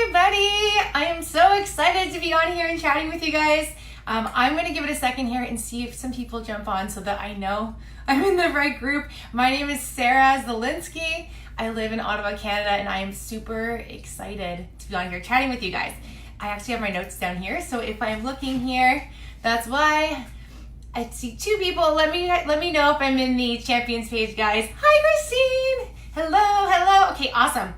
everybody. I am so excited to be on here and chatting with you guys. I'm going to give it a second here and see if some people jump on so that I know I'm in the right group. My name is Sarah Zielinski. I live in Ottawa, Canada, and I am super excited to be on here chatting with you guys. I actually have my notes down here, so if I'm looking here, that's why. I see two people. Let me know if I'm in the champions page, guys. Hi, Christine. Hello. Okay, awesome.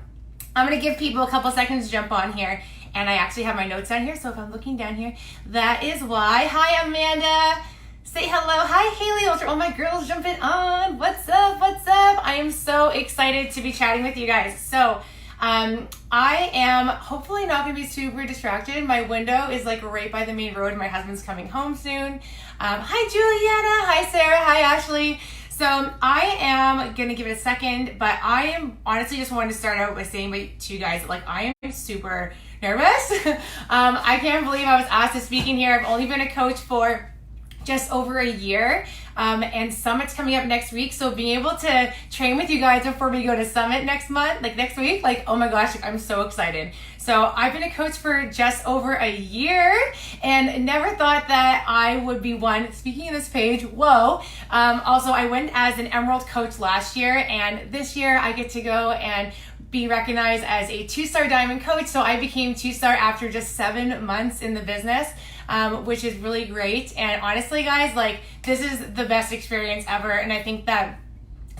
I'm going to give people a couple seconds to jump on here. And I actually have my notes down here, so if I'm looking down here, that is why. Hi, Amanda. Say hello. Hi, Haley. Oh, my girl's jumping on. What's up? I am so excited to be chatting with you guys. So, I am hopefully not going to be super distracted. My window is like right by the main road. My husband's coming home soon. Hi, Juliana. Hi, Sarah. Hi, Ashley. So I am going to give it a second, but I am honestly just wanting to start out by saying to you guys, like, I am super nervous. I can't believe I was asked to speak in here. I've only been a coach for just over a year, and Summit's coming up next week. So being able to train with you guys before we go to Summit next week, like, oh my gosh, I'm so excited. So I've been a coach for just over a year and never thought that I would be one. Speaking of this page, whoa. Also, I went as an Emerald coach last year, and this year I get to go and be recognized as a 2-star diamond coach. So I became 2-star after just 7 months in the business, which is really great. And honestly, guys, like, this is the best experience ever. And I think that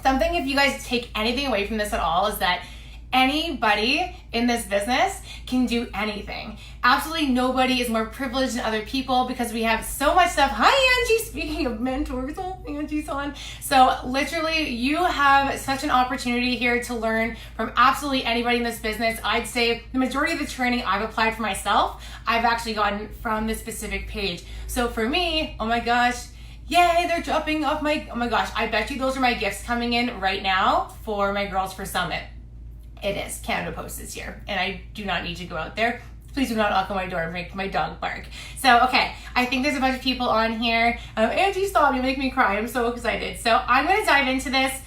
something, if you guys take anything away from this at all, is that anybody in this business can do anything. Absolutely nobody is more privileged than other people because we have so much stuff. Hi, Angie. Speaking of mentors, Angie's on. So literally, you have such an opportunity here to learn from absolutely anybody in this business. I'd say the majority of the training I've applied for myself, I've actually gotten from this specific page. So for me, oh my gosh, yay, they're dropping off oh my gosh, I bet you those are my gifts coming in right now for my Girls for Summit. It is. Canada Post is here, and I do not need to go out there. Please do not knock on my door and make my dog bark. So, okay, I think there's a bunch of people on here. Angie, stop, you make me cry. I'm so excited. So I'm going to dive into this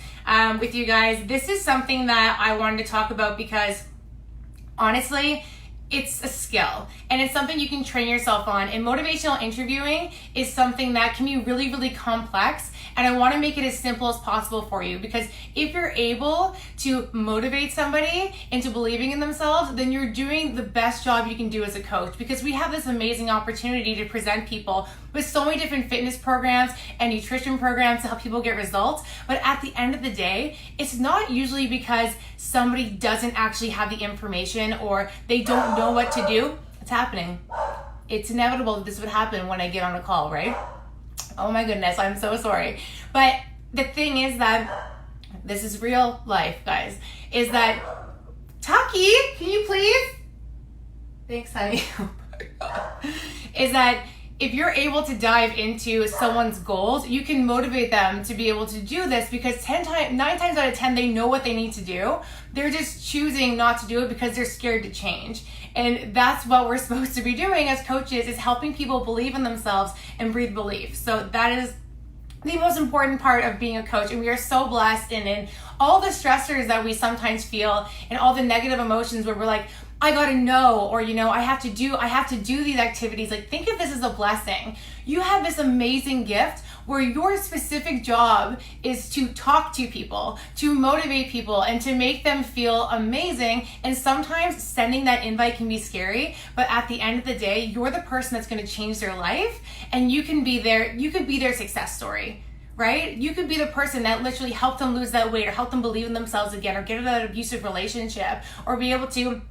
with you guys. This is something that I wanted to talk about because, honestly, it's a skill and it's something you can train yourself on. And motivational interviewing is something that can be really, really complex. And I want to make it as simple as possible for you, because if you're able to motivate somebody into believing in themselves, then you're doing the best job you can do as a coach, because we have this amazing opportunity to present people with so many different fitness programs and nutrition programs to help people get results. But at the end of the day, it's not usually because somebody doesn't actually have the information or they don't know what to do. It's happening. It's inevitable that this would happen when I get on a call, right? Oh my goodness, I'm so sorry. But the thing is that this is real life, guys, is that, Taki, can you please? Thanks, honey. Oh my God. Is that if you're able to dive into someone's goals, you can motivate them to be able to do this, because 9 times out of 10, they know what they need to do. They're just choosing not to do it because they're scared to change. And that's what we're supposed to be doing as coaches, is helping people believe in themselves and breathe belief. So that is the most important part of being a coach. And we are so blessed, and in all the stressors that we sometimes feel and all the negative emotions where we're like, I gotta know, or, I have to do these activities. Like, think of this as a blessing. You have this amazing gift where your specific job is to talk to people, to motivate people, and to make them feel amazing. And sometimes sending that invite can be scary, but at the end of the day, you're the person that's gonna change their life, and you could be their success story. Right? You could be the person that literally helped them lose that weight, or help them believe in themselves again, or get out of that abusive relationship, or be able to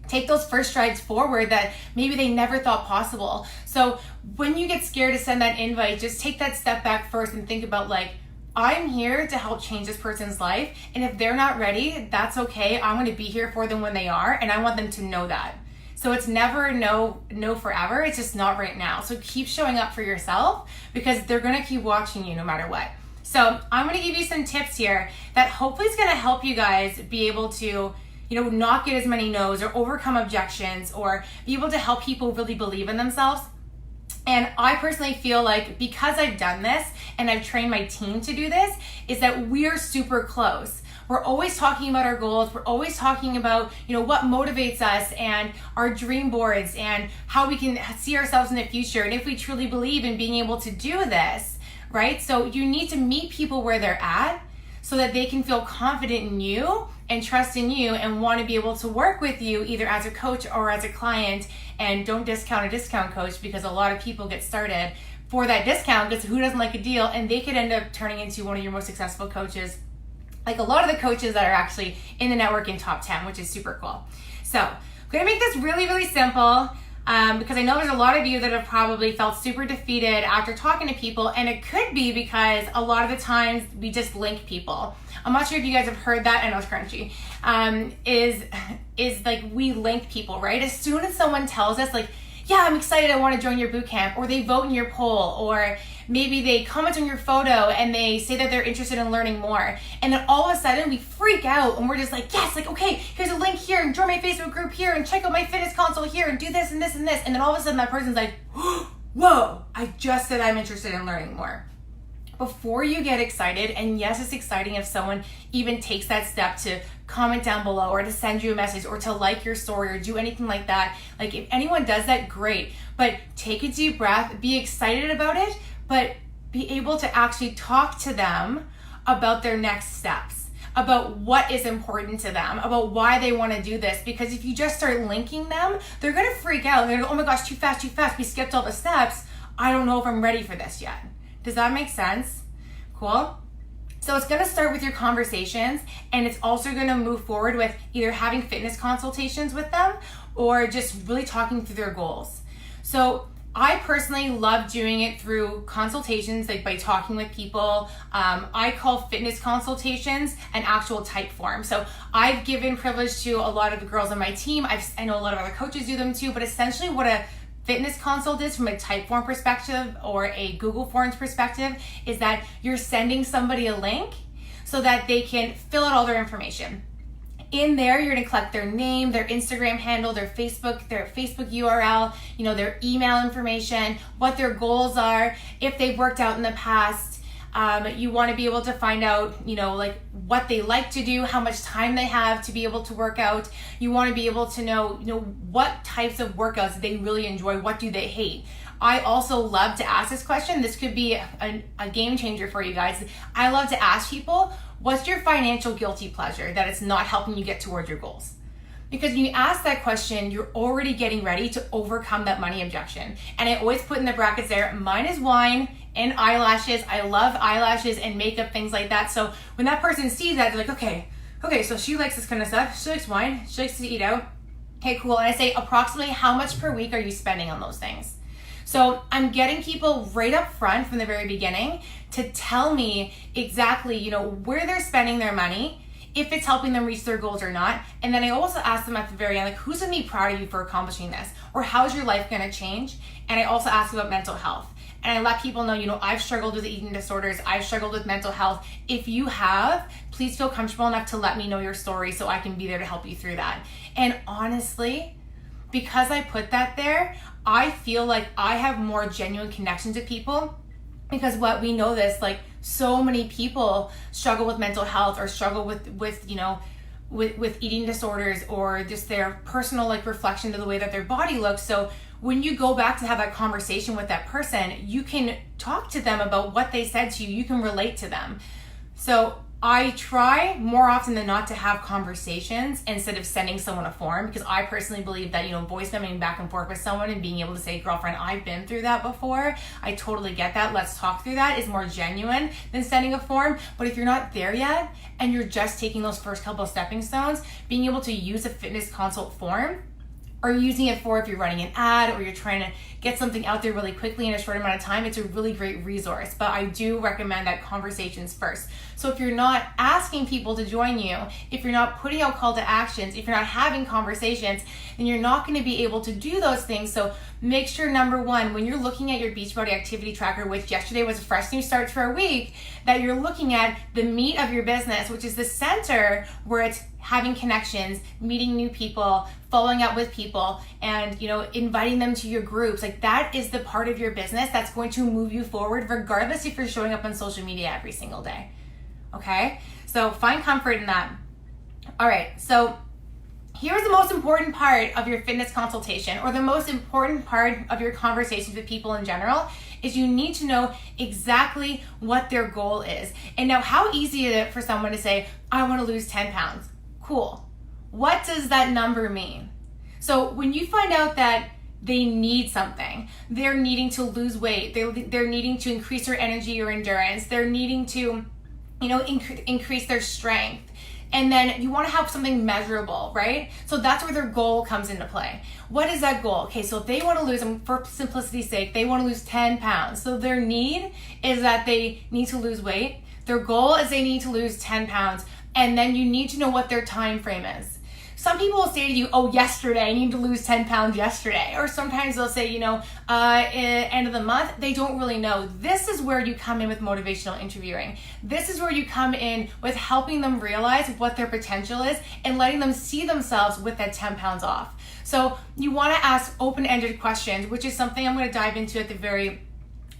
take those first strides forward that maybe they never thought possible. So when you get scared to send that invite, just take that step back first and think about, like, I'm here to help change this person's life. And if they're not ready, that's okay. I'm going to be here for them when they are. And I want them to know that. So it's never no forever. It's just not right now. So keep showing up for yourself, because they're going to keep watching you no matter what. So I'm going to give you some tips here that hopefully is going to help you guys be able to not get as many no's, or overcome objections, or be able to help people really believe in themselves. And I personally feel like, because I've done this and I've trained my team to do this, is that we're super close. we're always talking about our goals. We're always talking about, what motivates us and our dream boards and how we can see ourselves in the future. And if we truly believe in being able to do this, right? So you need to meet people where they're at so that they can feel confident in you and trust in you and want to be able to work with you either as a coach or as a client. And don't discount a discount coach, because a lot of people get started for that discount because who doesn't like a deal, and they could end up turning into one of your most successful coaches, like a lot of the coaches that are actually in the networking top 10, which is super cool. So I'm gonna make this really, really simple because I know there's a lot of you that have probably felt super defeated after talking to people, and it could be because a lot of the times we just link people. I'm not sure if you guys have heard that. I know it's crunchy. Is like we link people, right? As soon as someone tells us like, yeah, I'm excited, I want to join your boot camp, or they vote in your poll, or maybe they comment on your photo and they say that they're interested in learning more. And then all of a sudden we freak out and we're just like, yes, like, okay, here's a link here and join my Facebook group here and check out my fitness console here and do this and this and this. And then all of a sudden that person's like, whoa, I just said I'm interested in learning more. Before you get excited, and yes, it's exciting if someone even takes that step to comment down below or to send you a message or to like your story or do anything like that. Like if anyone does that, great. But take a deep breath, be excited about it, but be able to actually talk to them about their next steps, about what is important to them, about why they want to do this. Because if you just start linking them, they're going to freak out. They're going to go, oh my gosh, too fast. We skipped all the steps. I don't know if I'm ready for this yet. Does that make sense? Cool. So it's going to start with your conversations, and it's also going to move forward with either having fitness consultations with them or just really talking through their goals. So I personally love doing it through consultations, like by talking with people. I call fitness consultations an actual type form. So I've given privilege to a lot of the girls on my team. I know a lot of other coaches do them too, but essentially what a fitness consult is from a type form perspective or a Google Forms perspective is that you're sending somebody a link so that they can fill out all their information. In there, you're gonna collect their name, their Instagram handle, their Facebook URL, their email information, what their goals are, if they've worked out in the past. You want to be able to find out, like what they like to do, how much time they have to be able to work out. You want to be able to know, what types of workouts they really enjoy, what do they hate. I also love to ask this question. This could be a game changer for you guys. I love to ask people, what's your financial guilty pleasure that it's not helping you get towards your goals? Because when you ask that question, you're already getting ready to overcome that money objection. And I always put in the brackets there, mine is wine and eyelashes. I love eyelashes and makeup, things like that. So when that person sees that, they're like, okay, so she likes this kind of stuff. She likes wine. She likes to eat out. Okay, cool. And I say, approximately how much per week are you spending on those things? So I'm getting people right up front from the very beginning to tell me exactly, where they're spending their money, if it's helping them reach their goals or not. And then I also ask them at the very end, like, who's gonna be proud of you for accomplishing this? Or how's your life gonna change? And I also ask about mental health. And I let people know, I've struggled with eating disorders. I've struggled with mental health. If you have, please feel comfortable enough to let me know your story so I can be there to help you through that. And honestly, because I put that there, I feel like I have more genuine connections with people, because what we know this, like so many people struggle with mental health or struggle with eating disorders or just their personal reflection to the way that their body looks. So when you go back to have that conversation with that person, you can talk to them about what they said to you. You can relate to them. So I try more often than not to have conversations instead of sending someone a form, because I personally believe that, voice messaging back and forth with someone and being able to say, girlfriend, I've been through that before. I totally get that. Let's talk through that is more genuine than sending a form. But if you're not there yet and you're just taking those first couple of stepping stones, being able to use a fitness consult form, or using it for if you're running an ad or you're trying to get something out there really quickly in a short amount of time, it's a really great resource. But I do recommend that conversations first. So if you're not asking people to join you, if you're not putting out call to actions, if you're not having conversations, then you're not going to be able to do those things. So make sure, number one, when you're looking at your Beachbody activity tracker, which yesterday was a fresh new start for a week, that you're looking at the meat of your business, which is the center where it's having connections, meeting new people, following up with people, and inviting them to your groups. Like that is the part of your business that's going to move you forward, regardless if you're showing up on social media every single day. Okay? So find comfort in that. All right, so here's the most important part of your fitness consultation, or the most important part of your conversations with people in general, is you need to know exactly what their goal is. And now, how easy is it for someone to say, I want to lose 10 pounds? Cool. What does that number mean? So when you find out that they need something, they're needing to lose weight, they're needing to increase their energy or endurance, they're needing to, increase their strength, and then you want to have something measurable, right? So that's where their goal comes into play. What is that goal? Okay, so if they want to lose, for simplicity's sake, they want to lose 10 pounds. So their need is that they need to lose weight. Their goal is they need to lose 10 pounds. And then you need to know what their time frame is. Some people will say to you, oh, yesterday, I need to lose 10 pounds yesterday. Or sometimes they'll say, end of the month. They don't really know. This is where you come in with motivational interviewing. This is where you come in with helping them realize what their potential is and letting them see themselves with that 10 pounds off. So you want to ask open-ended questions, which is something I'm going to dive into at the very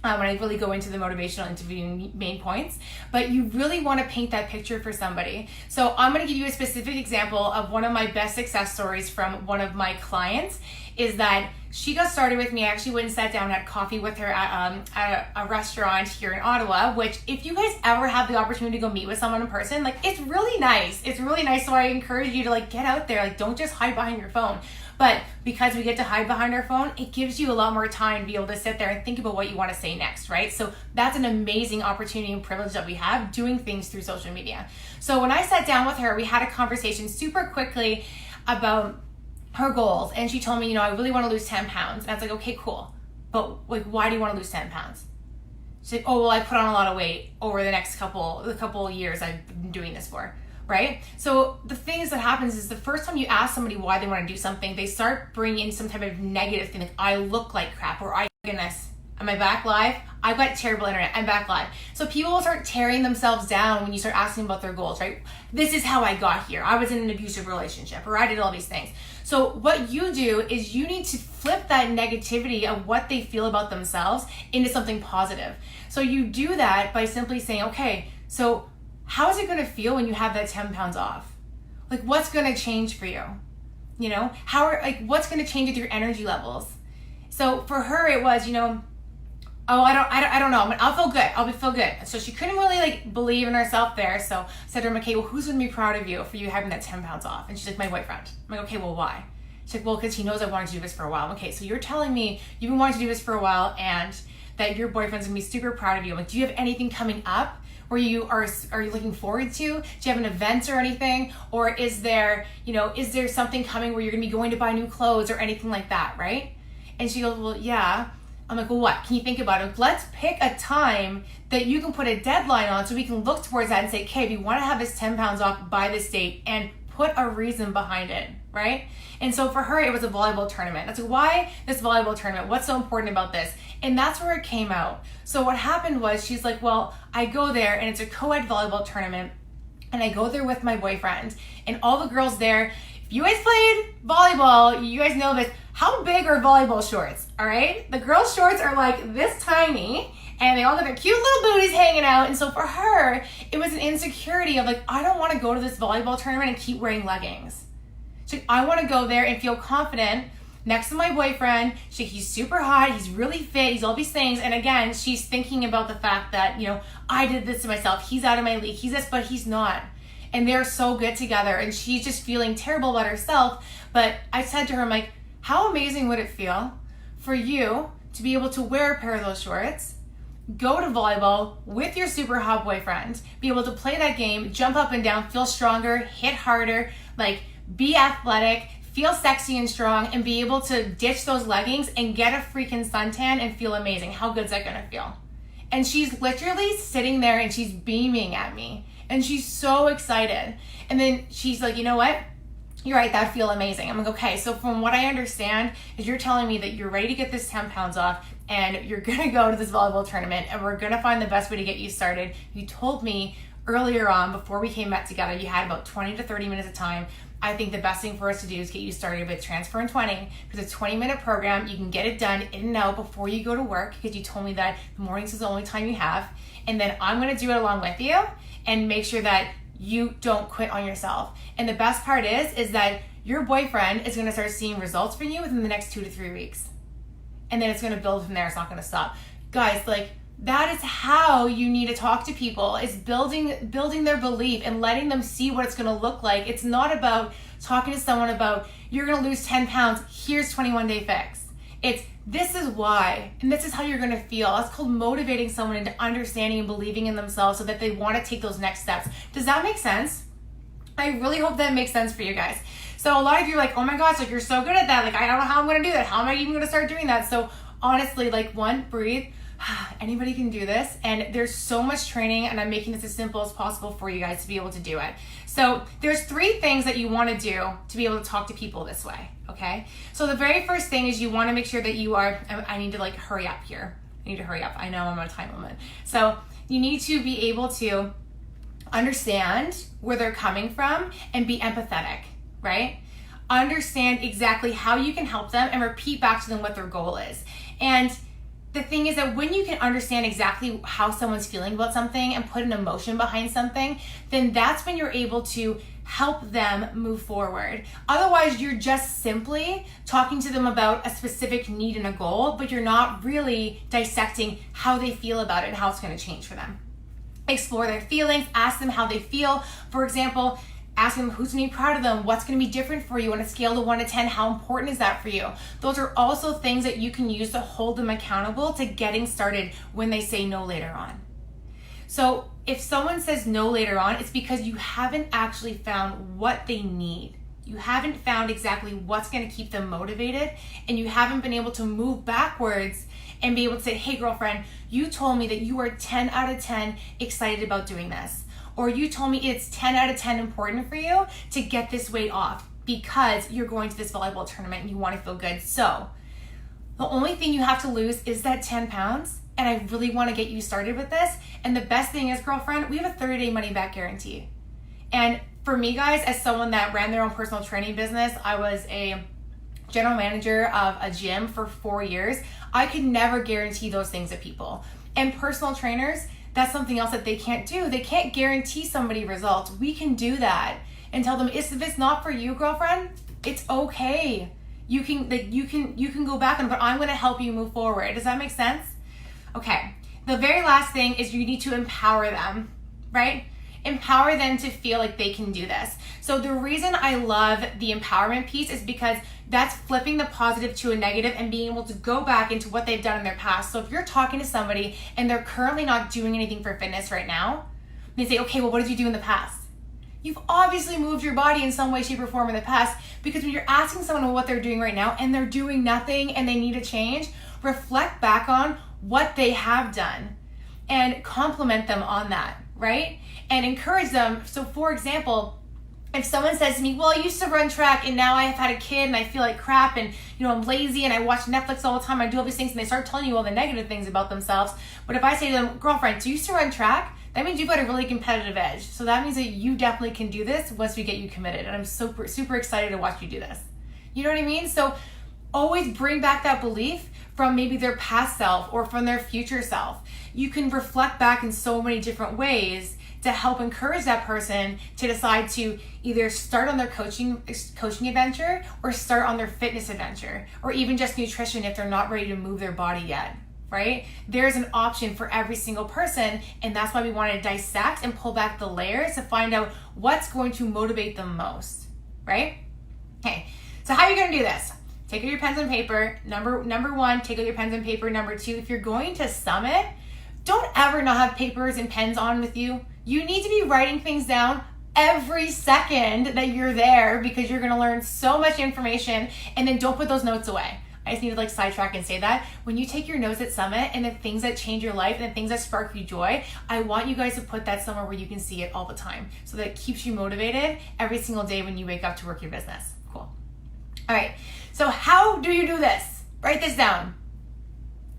when I really go into the motivational interviewing main points, but you really want to paint that picture for somebody. So I'm going to give you a specific example of one of my best success stories from one of my clients, is that she got started with me. I actually went and sat down and had coffee with her at a restaurant here in Ottawa, which if you guys ever have the opportunity to go meet with someone in person, it's really nice. It's really nice. So I encourage you to get out there. Don't just hide behind your phone. But because we get to hide behind our phone, it gives you a lot more time to be able to sit there and think about what you want to say next, right? So that's an amazing opportunity and privilege that we have doing things through social media. So when I sat down with her, we had a conversation super quickly about her goals. And she told me, I really want to lose 10 pounds. And I was like, okay, cool. But why do you want to lose 10 pounds? She's like, oh, well, I put on a lot of weight over the couple of years I've been doing this for. Right? So the things that happens is the first time you ask somebody why they want to do something, they start bringing in some type of negative thing, like I look like crap, or goodness, am I back live? I've got terrible internet, I'm back live. So people will start tearing themselves down when you start asking about their goals, right? This is how I got here. I was in an abusive relationship, or I did all these things. So what you do is you need to flip that negativity of what they feel about themselves into something positive. So you do that by simply saying, okay, so how is it going to feel when you have that 10 pounds off? What's going to change for you? What's going to change with your energy levels? So for her, it was, oh, I don't know. I'll feel good. I'll feel good. So she couldn't really believe in herself there. So I said to her, okay, well, who's going to be proud of you for you having that 10 pounds off? And she's like, my boyfriend. I'm like, okay, well, why? She's like, well, because he knows I wanted to do this for a while. Okay, so you're telling me you've been wanting to do this for a while and that your boyfriend's going to be super proud of you. I'm like, do you have anything coming up? Or you are you looking forward to? Do you have an event or anything? Or is there something coming where you're gonna be going to buy new clothes or anything like that, right? And she goes, well, yeah. I'm like, well, what? Can you think about it? Let's pick a time that you can put a deadline on so we can look towards that and say, okay, if you wanna have this 10 pounds off by this date, and put a reason behind it, right? And so for her, it was a volleyball tournament. That's why this volleyball tournament, what's so important about this? And that's where it came out. So what happened was she's like, well, I go there and it's a co-ed volleyball tournament and I go there with my boyfriend and all the girls there. If you guys played volleyball, you guys know this. How big are volleyball shorts? All right. The girls' shorts are this tiny and they all got their cute little booties hanging out. And so for her, it was an insecurity of I don't want to go to this volleyball tournament and keep wearing leggings. She's like, I want to go there and feel confident next to my boyfriend. He's super hot, he's really fit, he's all these things. And again, she's thinking about the fact that, I did this to myself. He's out of my league. He's this, but he's not. And they're so good together. And she's just feeling terrible about herself. But I said to her, I'm like, how amazing would it feel for you to be able to wear a pair of those shorts, go to volleyball with your super hot boyfriend, be able to play that game, jump up and down, feel stronger, hit harder, be athletic, feel sexy and strong, and be able to ditch those leggings and get a freaking suntan and feel amazing. How good's that gonna feel? And she's literally sitting there and she's beaming at me and she's so excited. And then she's like, you know what? You're right, that'd feel amazing. I'm like, okay, so from what I understand is you're telling me that you're ready to get this 10 pounds off and you're gonna go to this volleyball tournament and we're gonna find the best way to get you started. You told me earlier on, before we came back together, you had about 20 to 30 minutes of time. I think the best thing for us to do is get you started with Transfer in 20, because it's a 20-minute program. You can get it done in and out before you go to work, because you told me that the mornings is the only time you have. And then I'm going to do it along with you and make sure that you don't quit on yourself. And the best part is that your boyfriend is going to start seeing results from you within the next 2 to 3 weeks. And then it's going to build from there. It's not going to stop. Guys, like, that is how you need to talk to people, is building their belief and letting them see what it's going to look like. It's not about talking to someone about, you're going to lose 10 pounds, here's 21-day fix. It's, this is why, and this is how you're going to feel. It's called motivating someone into understanding and believing in themselves so that they want to take those next steps. Does that make sense? I really hope that makes sense for you guys. So a lot of you are like, oh my gosh, like, you're so good at that. Like, I don't know how I'm going to do that. How am I even going to start doing that? So honestly, like, one, breathe. Anybody can do this, and there's so much training, and I'm making this as simple as possible for you guys to be able to do it. So there's 3 things that you want to do to be able to talk to people this way, okay? So the very first thing is you want to make sure that you are, I need to like hurry up here. I need to hurry up. I know I'm on a time limit. So you need to be able to understand where they're coming from and be empathetic, right? Understand exactly how you can help them and repeat back to them what their goal is. And the thing is that when you can understand exactly how someone's feeling about something and put an emotion behind something, then that's when you're able to help them move forward. Otherwise, you're just simply talking to them about a specific need and a goal, but you're not really dissecting how they feel about it and how it's going to change for them. Explore their feelings, ask them how they feel. For example, ask them who's going to be proud of them, what's going to be different for you on a scale of 1 to 10, how important is that for you? Those are also things that you can use to hold them accountable to getting started when they say no later on. So if someone says no later on, it's because you haven't actually found what they need. You haven't found exactly what's going to keep them motivated, and you haven't been able to move backwards and be able to say, hey girlfriend, you told me that you are 10 out of 10 excited about doing this. Or you told me it's 10 out of 10 important for you to get this weight off because you're going to this volleyball tournament and you want to feel good. So the only thing you have to lose is that 10 pounds. And I really want to get you started with this. And the best thing is, girlfriend, we have a 30-day money back guarantee. And for me, guys, as someone that ran their own personal training business, I was a general manager of a gym for 4 years. I could never guarantee those things to people. And personal trainers, that's something else that they can't do. They can't guarantee somebody results. We can do that and tell them, if it's not for you, girlfriend, it's okay. You can go back, but I'm going to help you move forward. Does that make sense? Okay. The very last thing is you need to empower them, right? Empower them to feel like they can do this. So the reason I love the empowerment piece is because that's flipping the positive to a negative and being able to go back into what they've done in their past. So if you're talking to somebody and they're currently not doing anything for fitness right now, they say, okay, well, what did you do in the past? You've obviously moved your body in some way, shape, or form in the past, because when you're asking someone what they're doing right now and they're doing nothing and they need a change, reflect back on what they have done and compliment them on that, right? And encourage them. So for example, if someone says to me, well, I used to run track and now I've had a kid and I feel like crap and I'm lazy and I watch Netflix all the time, I do all these things, and they start telling you all the negative things about themselves. But if I say to them, girlfriend, do you used to run track? That means you've got a really competitive edge. So that means that you definitely can do this once we get you committed. And I'm super, super excited to watch you do this. You know what I mean? So always bring back that belief from maybe their past self or from their future self. You can reflect back in so many different ways to help encourage that person to decide to either start on their coaching adventure or start on their fitness adventure, or even just nutrition if they're not ready to move their body yet, right? There's an option for every single person, and that's why we want to dissect and pull back the layers to find out what's going to motivate them most, right? Okay, so how are you going to do this? Take out your pens and paper. Number one, take out your pens and paper. Number two, if you're going to Summit, don't ever not have papers and pens on with you. You need to be writing things down every second that you're there, because you're going to learn so much information, and then don't put those notes away. I just need to sidetrack and say that. When you take your notes at Summit and the things that change your life and the things that spark you joy, I want you guys to put that somewhere where you can see it all the time, so that it keeps you motivated every single day when you wake up to work your business. Cool. All right. So how do you do this? Write this down.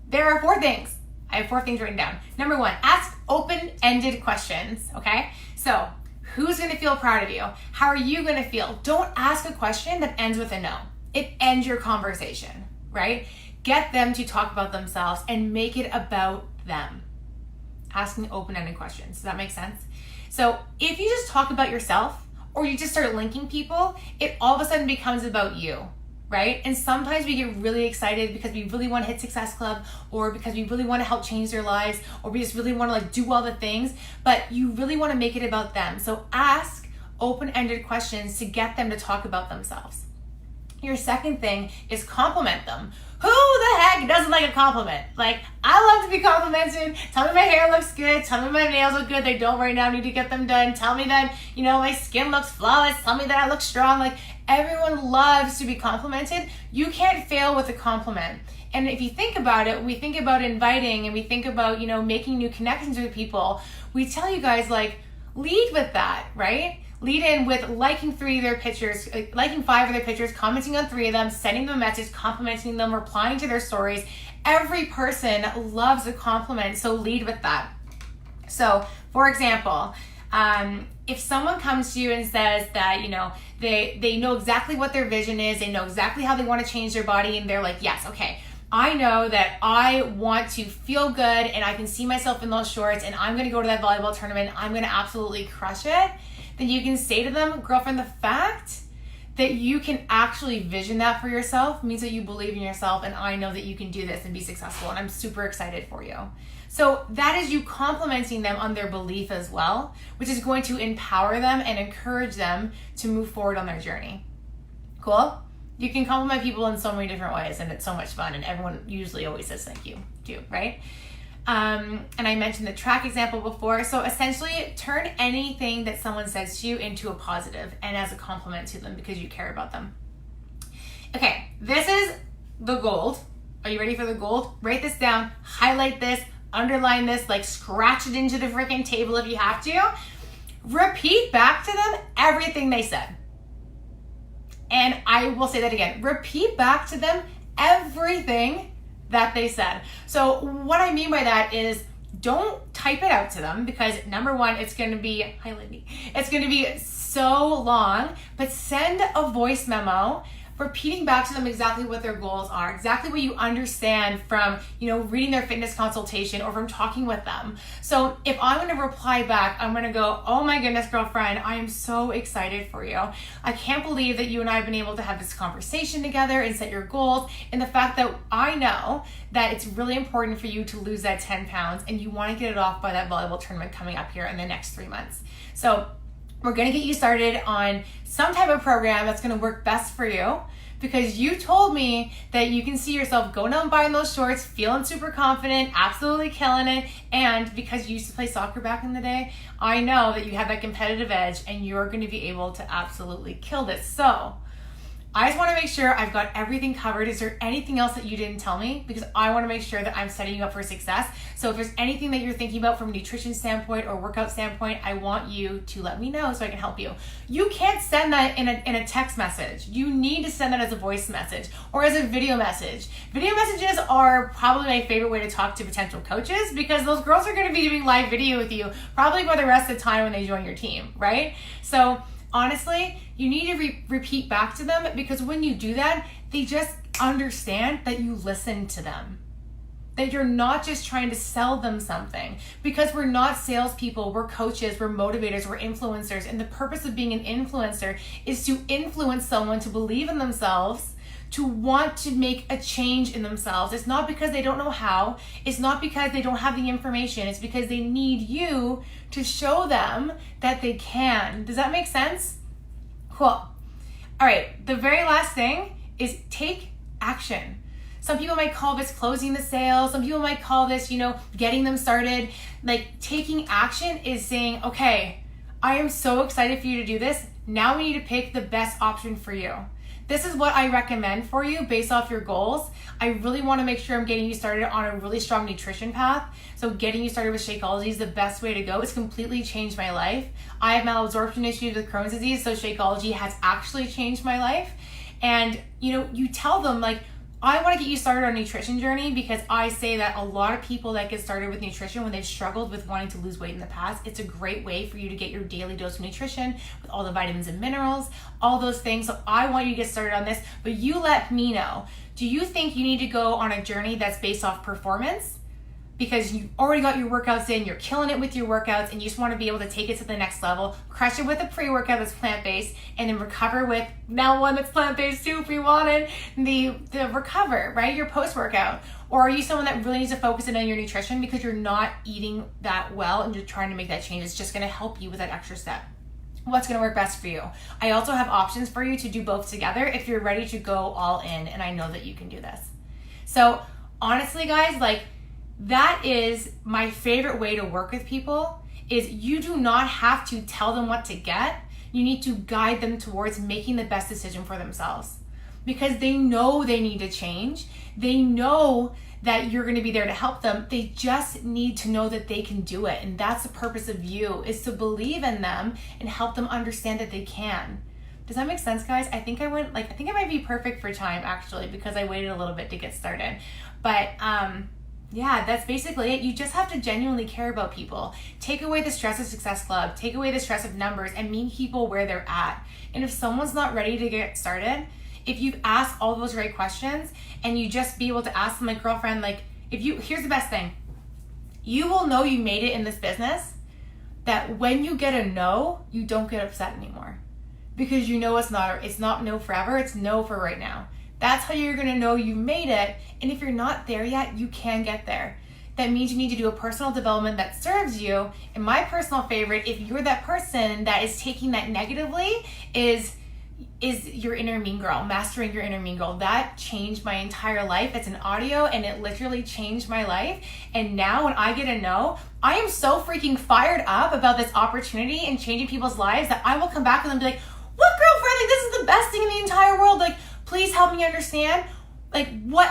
There are 4 things. I have 4 things written down. Number 1, ask open-ended questions, okay? So who's gonna feel proud of you? How are you gonna feel? Don't ask a question that ends with a no. It ends your conversation, right? Get them to talk about themselves and make it about them. Asking open-ended questions. Does that make sense? So if you just talk about yourself or you just start linking people, it all of a sudden becomes about you, right? And sometimes we get really excited because we really want to hit Success Club, or because we really want to help change their lives, or we just really want to like do all the things, but you really want to make it about them. So ask open-ended questions to get them to talk about themselves. Your second thing is compliment them. Who the heck doesn't like a compliment? Like, I love to be complimented. Tell me my hair looks good. Tell me my nails look good. They don't right now. I need to get them done. Tell me that, my skin looks flawless. Tell me that I look strong. Like, everyone loves to be complimented. You can't fail with a compliment. And if you think about it, we think about inviting and we think about, making new connections with people. We tell you guys, like, lead with that, right? Lead in with liking 5 of their pictures, commenting on 3 of them, sending them a message, complimenting them, replying to their stories. Every person loves a compliment, so lead with that. So, for example, if someone comes to you and says that, they know exactly what their vision is, they know exactly how they want to change their body, and they're like, yes, okay, I know that I want to feel good and I can see myself in those shorts and I'm going to go to that volleyball tournament, I'm going to absolutely crush it, then you can say to them, girlfriend, the fact that you can actually vision that for yourself means that you believe in yourself, and I know that you can do this and be successful, and I'm super excited for you. So that is you complimenting them on their belief as well, which is going to empower them and encourage them to move forward on their journey. Cool? You can compliment people in so many different ways, and it's so much fun, and everyone usually always says thank you too, right? And I mentioned the track example before. So essentially, turn anything that someone says to you into a positive and as a compliment to them because you care about them. Okay, this is the gold. Are you ready for the gold? Write this down, highlight this, underline this, like scratch it into the freaking table if you have to. Repeat back to them everything they said. And I will say that again. Repeat back to them everything that they said. So what I mean by that is, don't type it out to them because number one, it's going to be so long, but send a voice memo repeating back to them exactly what their goals are, exactly what you understand from, reading their fitness consultation or from talking with them. So if I'm going to reply back, I'm going to go, oh my goodness, girlfriend, I am so excited for you. I can't believe that you and I have been able to have this conversation together and set your goals. And the fact that I know that it's really important for you to lose that 10 pounds and you want to get it off by that volleyball tournament coming up here in the next 3 months. So we're going to get you started on some type of program that's going to work best for you because you told me that you can see yourself going out and buying those shorts, feeling super confident, absolutely killing it. And because you used to play soccer back in the day, I know that you have that competitive edge and you're going to be able to absolutely kill this. So I just want to make sure I've got everything covered. Is there anything else that you didn't tell me? Because I want to make sure that I'm setting you up for success. So if there's anything that you're thinking about from a nutrition standpoint or workout standpoint, I want you to let me know so I can help you. You can't send that in a text message. You need to send that as a voice message or as a video message. Video messages are probably my favorite way to talk to potential coaches because those girls are going to be doing live video with you probably for the rest of the time when they join your team, right? So honestly, you need to repeat back to them because when you do that, they just understand that you listen to them. That you're not just trying to sell them something. Because we're not salespeople, we're coaches, we're motivators, we're influencers. And the purpose of being an influencer is to influence someone to believe in themselves, to want to make a change in themselves. It's not because they don't know how. It's not because they don't have the information. It's because they need you to show them that they can. Does that make sense? Cool. All right, the very last thing is take action. Some people might call this closing the sale. Some people might call this, getting them started. Like taking action is saying, okay, I am so excited for you to do this. Now we need to pick the best option for you. This is what I recommend for you based off your goals. I really want to make sure I'm getting you started on a really strong nutrition path. So getting you started with Shakeology is the best way to go. It's completely changed my life. I have malabsorption issues with Crohn's disease, so Shakeology has actually changed my life. And you tell them like, I want to get you started on a nutrition journey because I say that a lot of people that get started with nutrition when they've struggled with wanting to lose weight in the past, it's a great way for you to get your daily dose of nutrition with all the vitamins and minerals, all those things. So I want you to get started on this, but you let me know. Do you think you need to go on a journey that's based off performance? because you've already got your workouts in, you're killing it with your workouts, and you just want to be able to take it to the next level, crush it with a pre-workout that's plant-based, and then recover with now one that's plant-based too if you wanted, the recover, right? Your post-workout. Or are you someone that really needs to focus in on your nutrition because you're not eating that well and you're trying to make that change? It's just going to help you with that extra step. What's going to work best for you? I also have options for you to do both together if you're ready to go all in, and I know that you can do this. So honestly, guys, like, that is my favorite way to work with people. Is you do not have to tell them what to get. You need to guide them towards making the best decision for themselves, because they know they need to change. They know that you're going to be there to help them. They just need to know that they can do it. And that's the purpose of you, is to believe in them and help them understand that they can. Does that make sense, guys? I think I might be perfect for time, actually, because I waited a little bit to get started. But yeah, that's basically it. You just have to genuinely care about people. Take away the stress of Success Club, take away the stress of numbers, and meet people where they're at. And if someone's not ready to get started, if you've asked all those right questions and you just be able to ask them, like, girlfriend, like, here's the best thing. You will know you made it in this business that when you get a no, you don't get upset anymore, because you know it's not no forever, it's no for right now. That's how you're gonna know you made it. And if you're not there yet, you can get there. That means you need to do a personal development that serves you. And my personal favorite, if you're that person that is taking that negatively, is your inner mean girl, mastering your inner mean girl. That changed my entire life. It's an audio and it literally changed my life. And now when I get a no, I am so freaking fired up about this opportunity and changing people's lives that I will come back and be like, what, girlfriend? Like, this is the best thing in the entire world. Like, please help me understand. Like, what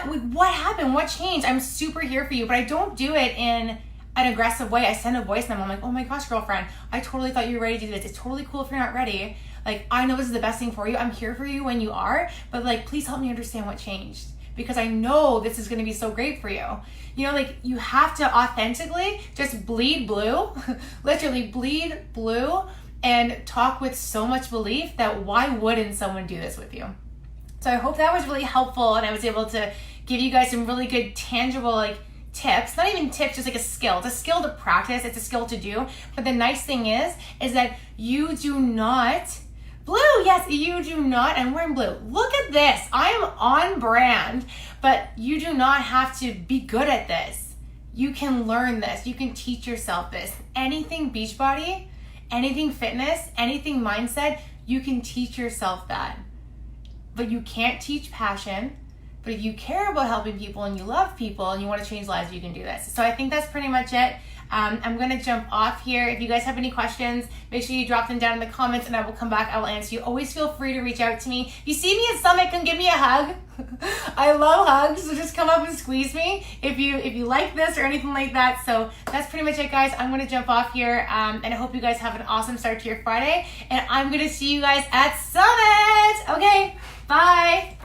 happened? What changed? I'm super here for you. But I don't do it in an aggressive way. I send a voice memo. I'm like, oh my gosh, girlfriend, I totally thought you were ready to do this. It's totally cool if you're not ready. Like, I know this is the best thing for you. I'm here for you when you are, but like, please help me understand what changed, because I know this is going to be so great for you. You know, like, you have to authentically just bleed blue, literally bleed blue, and talk with so much belief that why wouldn't someone do this with you? So I hope that was really helpful, and I was able to give you guys some really good tangible, like, tips. Not even tips, just like a skill. It's a skill to practice, it's a skill to do. But the nice thing is that you do not, blue, yes, you do not, I'm wearing blue. Look at this, I am on brand, but you do not have to be good at this. You can learn this, you can teach yourself this. Anything Beachbody, anything fitness, anything mindset, you can teach yourself that. But you can't teach passion. But if you care about helping people and you love people and you want to change lives, you can do this. So I think that's pretty much it. I'm going to jump off here. If you guys have any questions, make sure you drop them down in the comments and I will come back. I will answer you. Always feel free to reach out to me. If you see me at Summit, come give me a hug. I love hugs, so just come up and squeeze me if you like this or anything like that. So that's pretty much it, guys. I'm going to jump off here, and I hope you guys have an awesome start to your Friday. And I'm going to see you guys at Summit. Okay, bye.